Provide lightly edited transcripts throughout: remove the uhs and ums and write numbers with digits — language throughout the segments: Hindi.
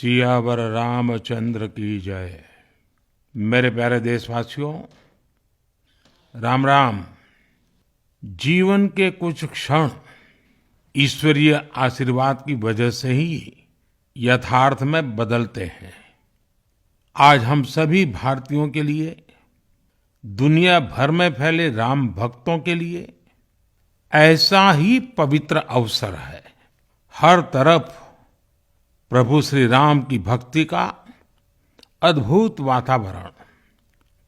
सियावर रामचंद्र की जय। मेरे प्यारे देशवासियों, राम राम। जीवन के कुछ क्षण ईश्वरीय आशीर्वाद की वजह से ही यथार्थ में बदलते हैं। आज हम सभी भारतीयों के लिए, दुनिया भर में फैले राम भक्तों के लिए ऐसा ही पवित्र अवसर है। हर तरफ प्रभु श्री राम की भक्ति का अद्भुत वातावरण,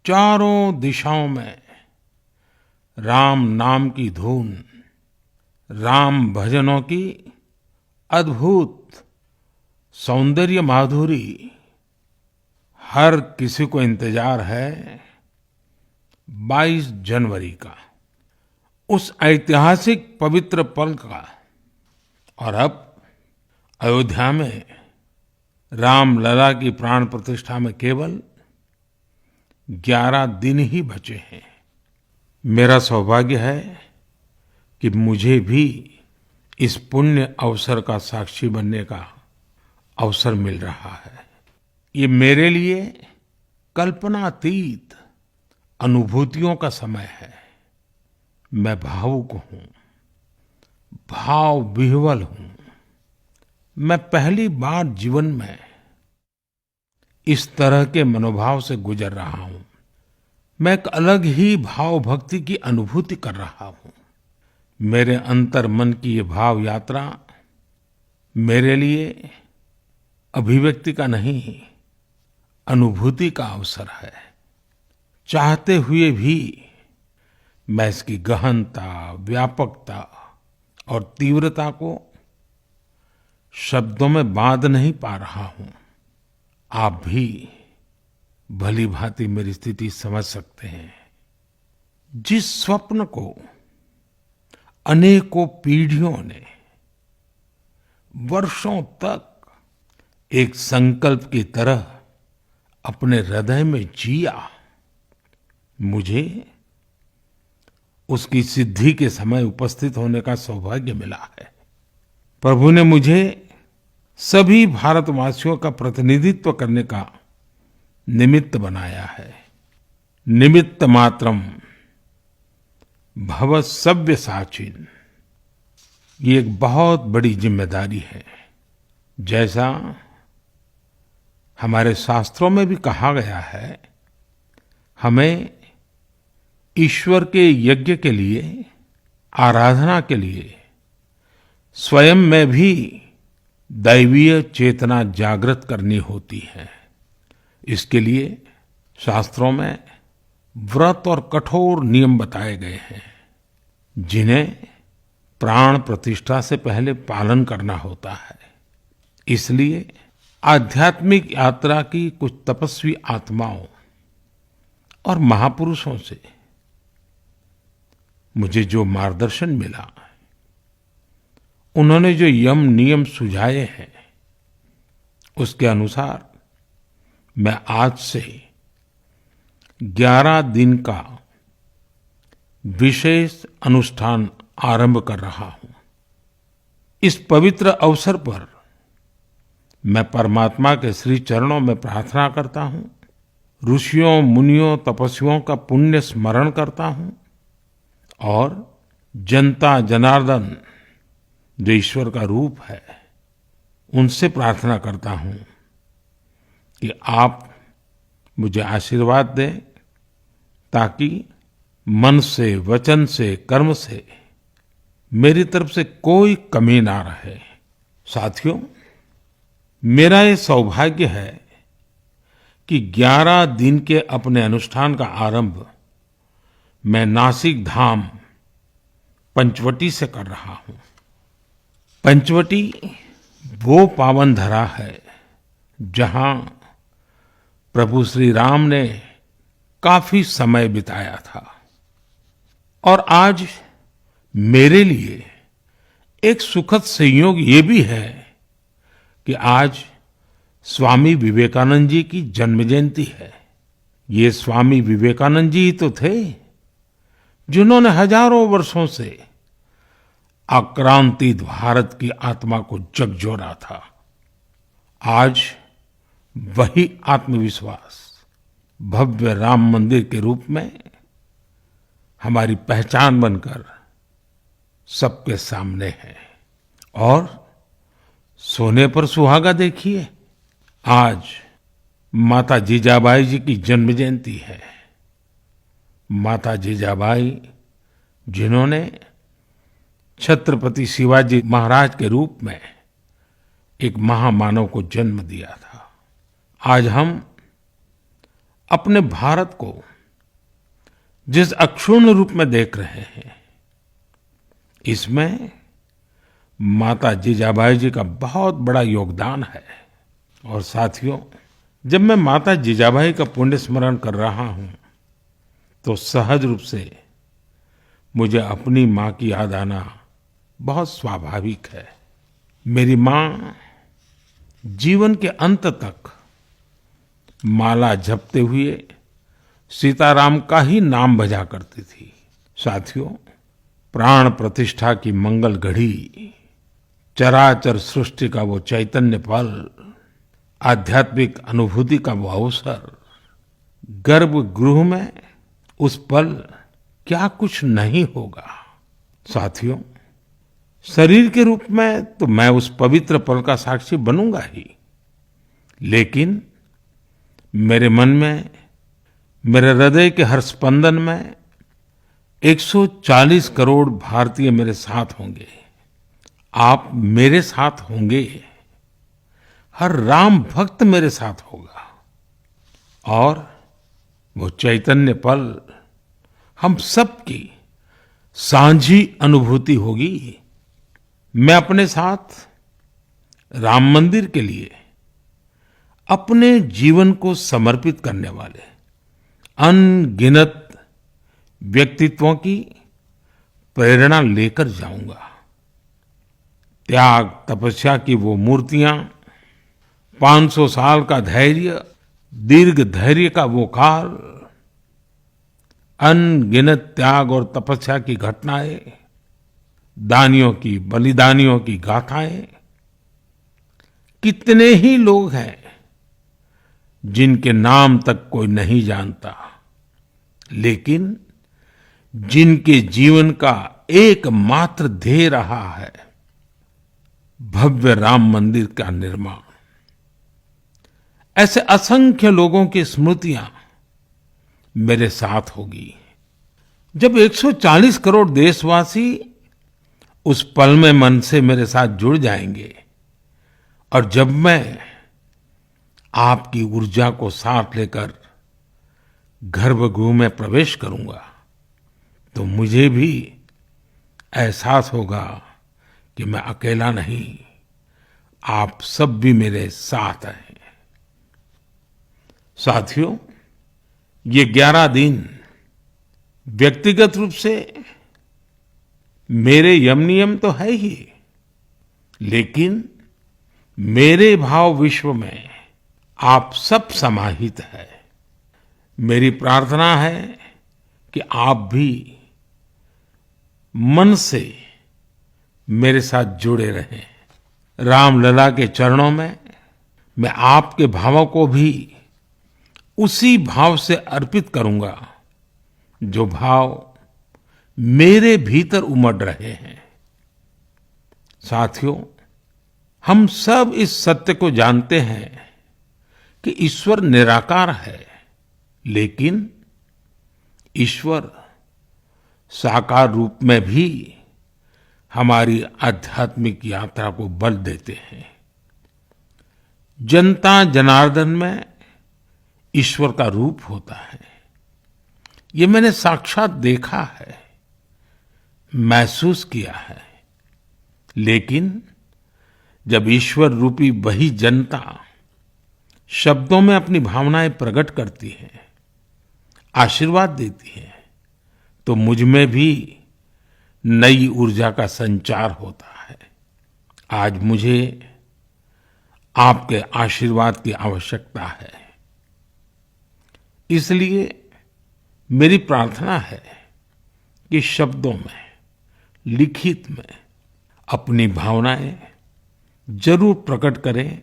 चारों दिशाओं में राम नाम की धुन, राम भजनों की अद्भुत सौंदर्य माधुरी। हर किसी को इंतजार है 22 जनवरी का, उस ऐतिहासिक पवित्र पल का। और अब अयोध्या में रामलला की प्राण प्रतिष्ठा में केवल 11 दिन ही बचे हैं। मेरा सौभाग्य है कि मुझे भी इस पुण्य अवसर का साक्षी बनने का अवसर मिल रहा है। ये मेरे लिए कल्पनातीत अनुभूतियों का समय है। मैं भावुक हूँ, भाव विह्वल हूँ। मैं पहली बार जीवन में इस तरह के मनोभाव से गुजर रहा हूँ। मैं एक अलग ही भाव भक्ति की अनुभूति कर रहा हूँ। मेरे अंतर मन की ये भाव यात्रा मेरे लिए अभिव्यक्ति का नहीं, अनुभूति का अवसर है। चाहते हुए भी मैं इसकी गहनता, व्यापकता और तीव्रता को शब्दों में बांध नहीं पा रहा हूं। आप भी भली भांति मेरी स्थिति समझ सकते हैं। जिस स्वप्न को अनेकों पीढ़ियों ने वर्षों तक एक संकल्प की तरह अपने हृदय में जिया, मुझे उसकी सिद्धि के समय उपस्थित होने का सौभाग्य मिला है। प्रभु ने मुझे सभी भारतवासियों का प्रतिनिधित्व करने का निमित्त बनाया है। निमित्त मात्रम भव सव्यसाचिन। ये एक बहुत बड़ी जिम्मेदारी है। जैसा हमारे शास्त्रों में भी कहा गया है, हमें ईश्वर के यज्ञ के लिए, आराधना के लिए स्वयं में भी दैवीय चेतना जागृत करनी होती है। इसके लिए शास्त्रों में व्रत और कठोर नियम बताए गए हैं, जिन्हें प्राण प्रतिष्ठा से पहले पालन करना होता है। इसलिए आध्यात्मिक यात्रा की कुछ तपस्वी आत्माओं और महापुरुषों से मुझे जो मार्गदर्शन मिला, उन्होंने जो यम नियम सुझाए हैं, उसके अनुसार मैं आज से 11 दिन का विशेष अनुष्ठान आरंभ कर रहा हूं। इस पवित्र अवसर पर मैं परमात्मा के श्री चरणों में प्रार्थना करता हूं, ऋषियों, मुनियों, तपस्वियों का पुण्य स्मरण करता हूं और जनता जनार्दन, जो ईश्वर का रूप है, उनसे प्रार्थना करता हूं कि आप मुझे आशीर्वाद दें, ताकि मन से, वचन से, कर्म से मेरी तरफ से कोई कमी ना रहे। साथियों, मेरा ये सौभाग्य है कि 11 दिन के अपने अनुष्ठान का आरंभ मैं नासिक धाम पंचवटी से कर रहा हूं। पंचवटी वो पावन धरा है जहां प्रभु श्री राम ने काफी समय बिताया था। और आज मेरे लिए एक सुखद संयोग ये भी है कि आज स्वामी विवेकानंद जी की जन्म जयंती है। ये स्वामी विवेकानंद जी ही तो थे जिन्होंने हजारों वर्षों से आक्रांतित भारत की आत्मा को झकझोरा था। आज वही आत्मविश्वास भव्य राम मंदिर के रूप में हमारी पहचान बनकर सबके सामने है। और सोने पर सुहागा देखिए, आज माता जीजाबाई जी की जन्म जयंती है। माता जीजाबाई जिन्होंने छत्रपति शिवाजी महाराज के रूप में एक महामानव को जन्म दिया था। आज हम अपने भारत को जिस अक्षुण्ण रूप में देख रहे हैं, इसमें माता जीजाबाई जी का बहुत बड़ा योगदान है। और साथियों, जब मैं माता जीजाबाई का पुण्य स्मरण कर रहा हूं, तो सहज रूप से मुझे अपनी माँ की याद आना बहुत स्वाभाविक है। मेरी माँ जीवन के अंत तक माला जपते हुए सीताराम का ही नाम भजा करती थी। साथियों, प्राण प्रतिष्ठा की मंगल घड़ी, चराचर सृष्टि का वो चैतन्य पल, आध्यात्मिक अनुभूति का वो अवसर, गर्भगृह में उस पल क्या कुछ नहीं होगा। साथियों, शरीर के रूप में तो मैं उस पवित्र पल का साक्षी बनूंगा ही, लेकिन मेरे मन में, मेरे हृदय के हर स्पंदन में 140 करोड़ भारतीय मेरे साथ होंगे। आप मेरे साथ होंगे, हर राम भक्त मेरे साथ होगा, और वो चैतन्य पल हम सबकी साझी अनुभूति होगी। मैं अपने साथ राम मंदिर के लिए अपने जीवन को समर्पित करने वाले अनगिनत व्यक्तित्वों की प्रेरणा लेकर जाऊंगा। त्याग तपस्या की वो मूर्तियां, 500 साल का धैर्य, दीर्घ धैर्य का वो काल, अनगिनत त्याग और तपस्या की घटनाएं, दानियों की, बलिदानियों की गाथाएं, कितने ही लोग हैं जिनके नाम तक कोई नहीं जानता, लेकिन जिनके जीवन का एकमात्र ध्येय रहा है भव्य राम मंदिर का निर्माण। ऐसे असंख्य लोगों की स्मृतियां मेरे साथ होगी। जब 140 करोड़ देशवासी उस पल में मन से मेरे साथ जुड़ जाएंगे, और जब मैं आपकी ऊर्जा को साथ लेकर गर्भगृह में प्रवेश करूंगा, तो मुझे भी एहसास होगा कि मैं अकेला नहीं, आप सब भी मेरे साथ हैं। साथियों, ये 11 दिन व्यक्तिगत रूप से मेरे यम नियम तो है ही, लेकिन मेरे भाव विश्व में आप सब समाहित है। मेरी प्रार्थना है कि आप भी मन से मेरे साथ जुड़े रहें। रामलला के चरणों में मैं आपके भावों को भी उसी भाव से अर्पित करूंगा जो भाव मेरे भीतर उमड़ रहे हैं। साथियों, हम सब इस सत्य को जानते हैं कि ईश्वर निराकार है, लेकिन ईश्वर साकार रूप में भी हमारी आध्यात्मिक यात्रा को बल देते हैं। जनता जनार्दन में ईश्वर का रूप होता है, ये मैंने साक्षात देखा है, महसूस किया है। लेकिन जब ईश्वर रूपी वही जनता शब्दों में अपनी भावनाएं प्रकट करती है, आशीर्वाद देती है, तो मुझ में भी नई ऊर्जा का संचार होता है। आज मुझे आपके आशीर्वाद की आवश्यकता है, इसलिए मेरी प्रार्थना है कि शब्दों में, लिखित में अपनी भावनाएं जरूर प्रकट करें,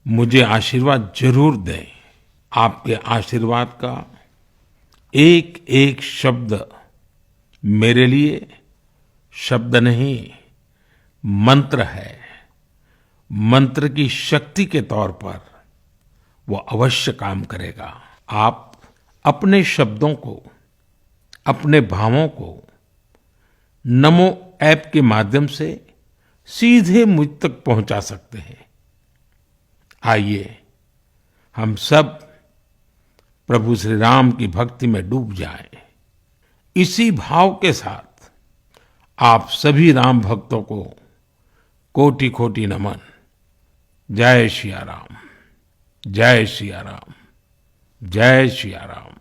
मुझे आशीर्वाद जरूर दें। आपके आशीर्वाद का एक एक शब्द मेरे लिए शब्द नहीं, मंत्र है। मंत्र की शक्ति के तौर पर वो अवश्य काम करेगा। आप अपने शब्दों को, अपने भावों को नमो ऐप के माध्यम से सीधे मुझ तक पहुंचा सकते हैं। आइए हम सब प्रभु श्री राम की भक्ति में डूब जाएं। इसी भाव के साथ आप सभी राम भक्तों को कोटि कोटि नमन। जय सिया राम, जय सिया राम, जय सिया राम।